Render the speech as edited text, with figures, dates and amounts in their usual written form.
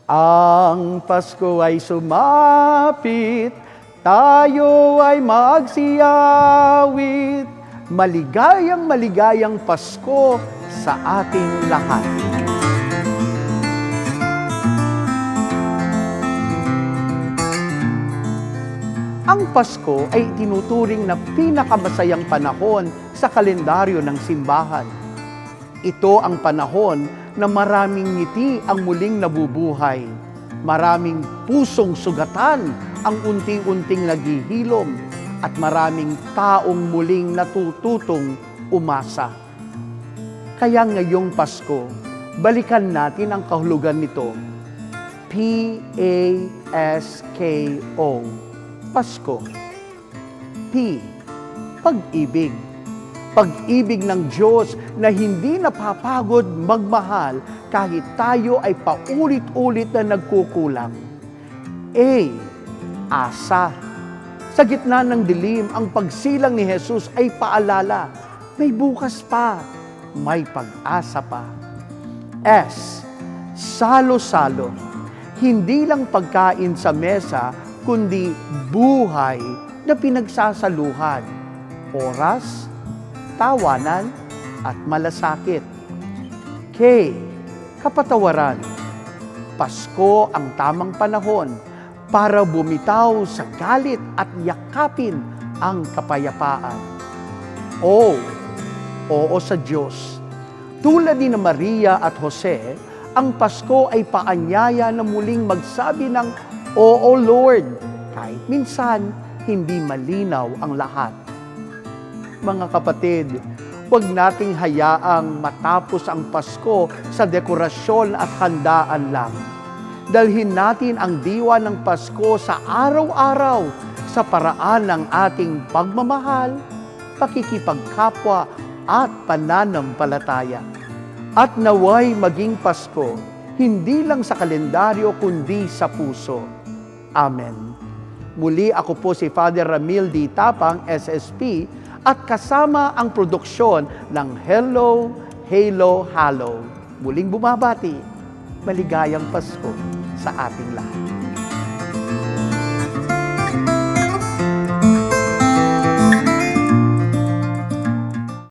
Ang Pasko ay sumapit, tayo ay magsiyawit. Maligayang maligayang Pasko sa ating lahat. Ang Pasko ay tinuturing na pinakamasayang panahon sa kalendaryo ng simbahan. Ito ang panahon na maraming ngiti ang muling nabubuhay. Maraming pusong sugatan ang unti-unting naghihilom at maraming taong muling natututong umasa. Kaya ngayong Pasko, balikan natin ang kahulugan nito. P-A-S-K-O. Pasko. P. Pag-ibig. Pag-ibig ng Diyos na hindi napapagod magmahal kahit tayo ay paulit-ulit na nagkukulang. A. Asa. Sa gitna ng dilim, ang pagsilang ni Jesus ay paalala, may bukas pa, may pag-asa pa. S. Salo-salo. Hindi lang pagkain sa mesa, kundi buhay na pinagsasaluhan. Oras, tawanan, at malasakit. K. Kapatawaran. Pasko ang tamang panahon para bumitaw sa galit at yakapin ang kapayapaan. O. Oo sa Diyos. Tulad ni Maria at Jose, ang Pasko ay paanyaya na muling magsabi ng Oo Lord, kahit minsan hindi malinaw ang lahat. Mga kapatid, huwag nating hayaang matapos ang Pasko sa dekorasyon at handaan lang. Dalhin natin ang diwa ng Pasko sa araw-araw sa paraan ng ating pagmamahal, pakikipagkapwa at pananampalataya. At naway maging Pasko, hindi lang sa kalendaryo kundi sa puso. Amen. Muli ako po si Father Ramil D. Tapang, SSP, at kasama ang produksyon ng Hello, Halo, Halo. Muling bumabati, maligayang Pasko sa ating lahat.